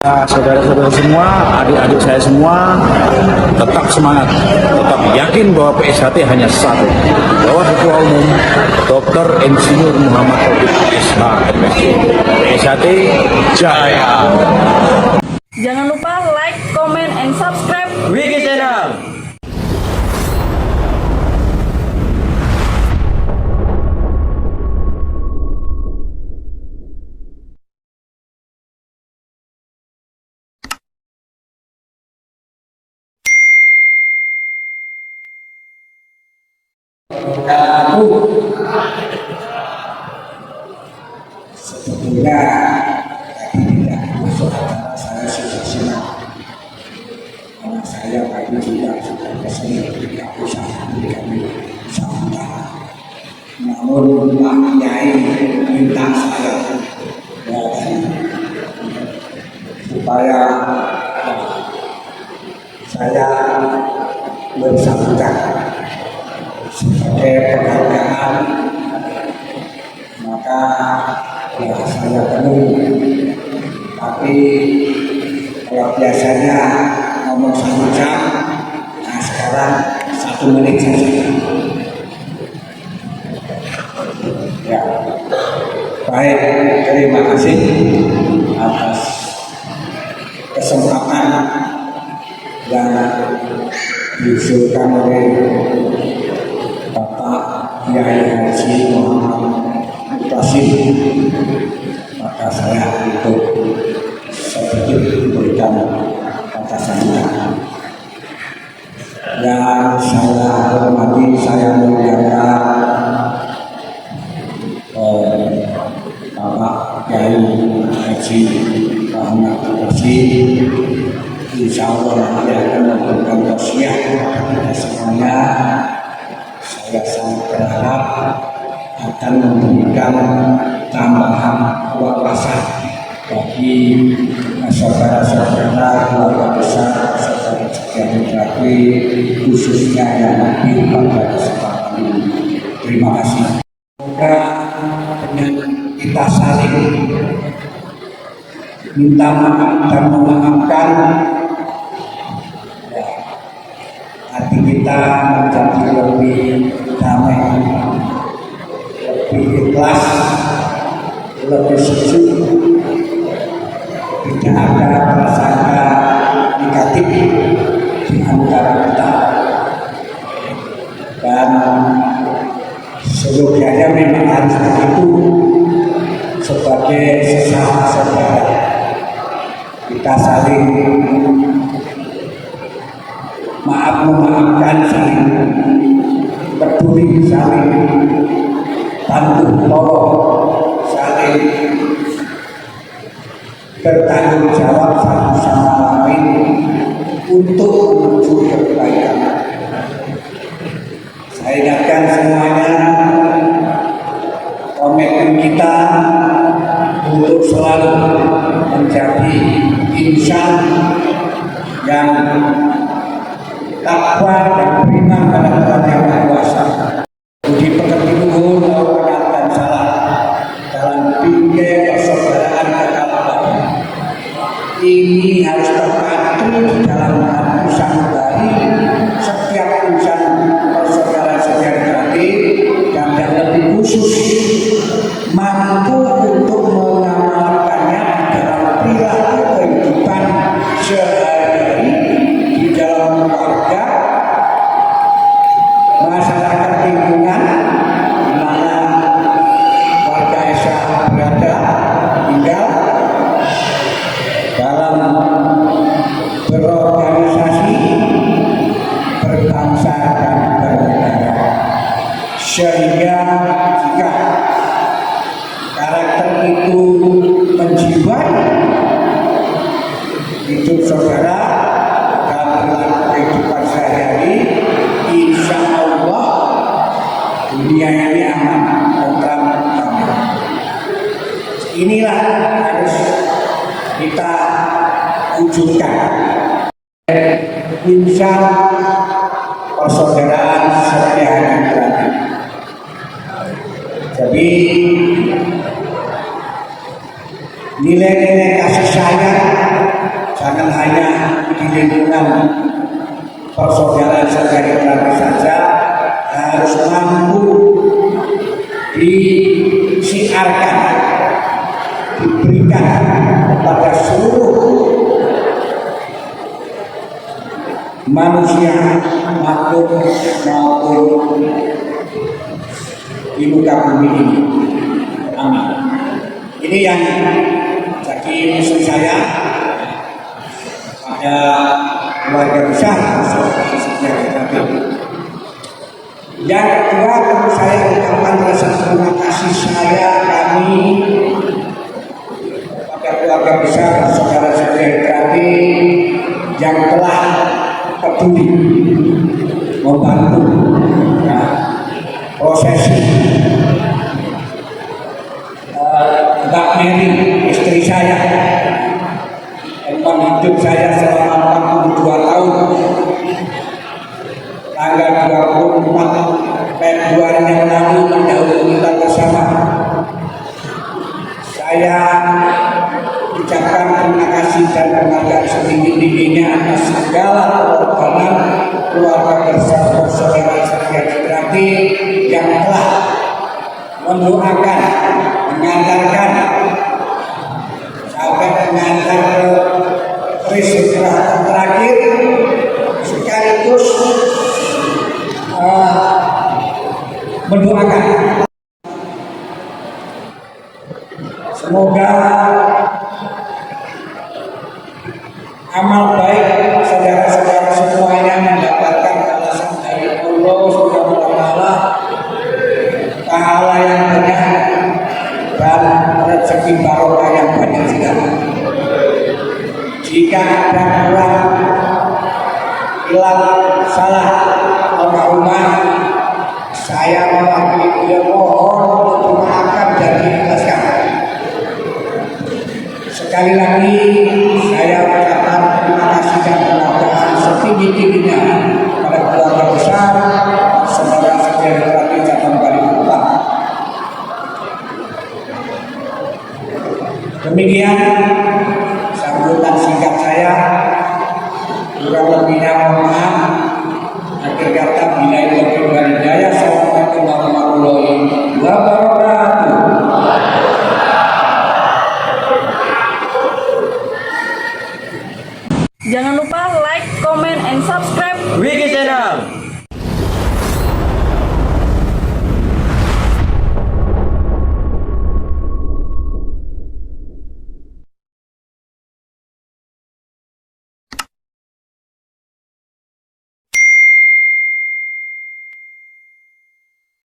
Saudara-saudara semua, adik-adik saya semua, tetap semangat, tetap yakin bahwa PSHT hanya satu, bahwa Ketua Umum Dr. Insinyur Muhammad Taufik SH MSc. PSHT Jaya. Jangan lupa like, comment, and subscribe Wiki Channel. Sebetulnya tadi tidak masuk acara saya sudah simak, karena saya tadi juga sudah kesini tidak usah kami sampaikan. Namun Pak Kiai minta saya supaya saya bersangkutan sebagai penghargaan, maka ya saya penuh. Tapi kalau biasanya ngomong 1 jam, nah sekarang 1 menit saja. Ya, baik, terima kasih atas kesempatan yang diusulkan oleh Bapak Kiai Haji Muhammad Mutasim. Maka saya untuk sedikit memberikan kata sambutan. Yang saya hormati, saya muliakan Bapak Kiai Haji Muhammad Mutasim. Insya Allah dia akan memberikan tausiah kepada semuanya. Saya sangat berharap akan memberikan tambahan wawasan bagi saudara-saudara keluarga besar saudara Jatiwangi, khususnya yang hadir pada kesempatan ini. Terima kasih. Semoga dengan kita saling minta maaf dan memaafkan, hati kita menjadi lebih damai, lebih ikhlas, lebih sejuk, tidak ada prasangka negatif di antara kita, dan seyogianya memang harus begitu. Sebagai sesama saudara kita saling memaafkan, saling peduli, saling bantu tolong, saling bertanggung jawab satu sama lain untuk menuju kebaikan. Saya ingatkan semuanya, komitmen kita untuk selalu menjadi insan yang takwa dan beriman pada Tuhan Yang Maha Kuasa. Budi pekerti luhur benar dan salah dalam bingkai persaudaraan kekalabatan. Ini harus terpadu di dalam hati sanubari setiap urusan persaudaraan sejati, dan yang lebih khusus mampu untuk mengamalkannya di dalam perilaku kehidupan sehari-hari, di dalam keluarga, masyarakat lingkungan di mana warga Esa berada, tinggal, dalam berorganisasi, berbangsa dan bernegara. Sehingga jika karakter itu menjiwai hidup saudara dalam kehidupan sehari-hari, insya Allah dunia ini aman, tentram, damai. Inilah harus kita wujudkan. Insan persaudaraan sehari-hari berarti. Jadi nilai-nilai kasih sayang jangan hanya di lingkungan persaudaraan saudara saja, harus mampu disiarkan, diberikan kepada seluruh manusia makhluk maupun di muka bumi ini. Amin. Ini yang jadi misi saya pada keluarga besar yang kedua, tentu saya ucapkan rasa terima kasih kami pada keluarga besar saudara-saudara kami yang telah peduli membantu prosesi Mbak Mary, istri saya, teman hidup saya selama 42 tahun. Tanggal 24 Februari yang lalu mendahului kita bersama. Saya ucapkan terima kasih dan penghargaan setinggi-tingginya atas segala pengorbanan keluarga bersama saudara-saudara yang telah mendoakan, mengantarkan sampai mengantar ke peristirahatan terakhir, sekaligus mendoakan semoga amal baik saudara-saudara semuanya mendapatkan balasan dari Allah Subhanahu wa taala, pahala yang banyak dan rezeki barokah yang banyak juga. Jika ada kurang hilang salah almarhumah, saya mewakili mohon untuk dimaafkan dan diikhlaskan. Sekali lagi saya ucapkan terima kasih dan penghargaan setinggi-tingginya pada keluarga besar saudara-saudara di cabang Balikpapan. Demikian sambutan singkat saya, kurang lebihnya mohon maaf. Akhir kata bila itu hidayah. Assalamualaikum warahmatullahi wabarakatuh. Jangan lupa like, comment, and subscribe Wiki Channel.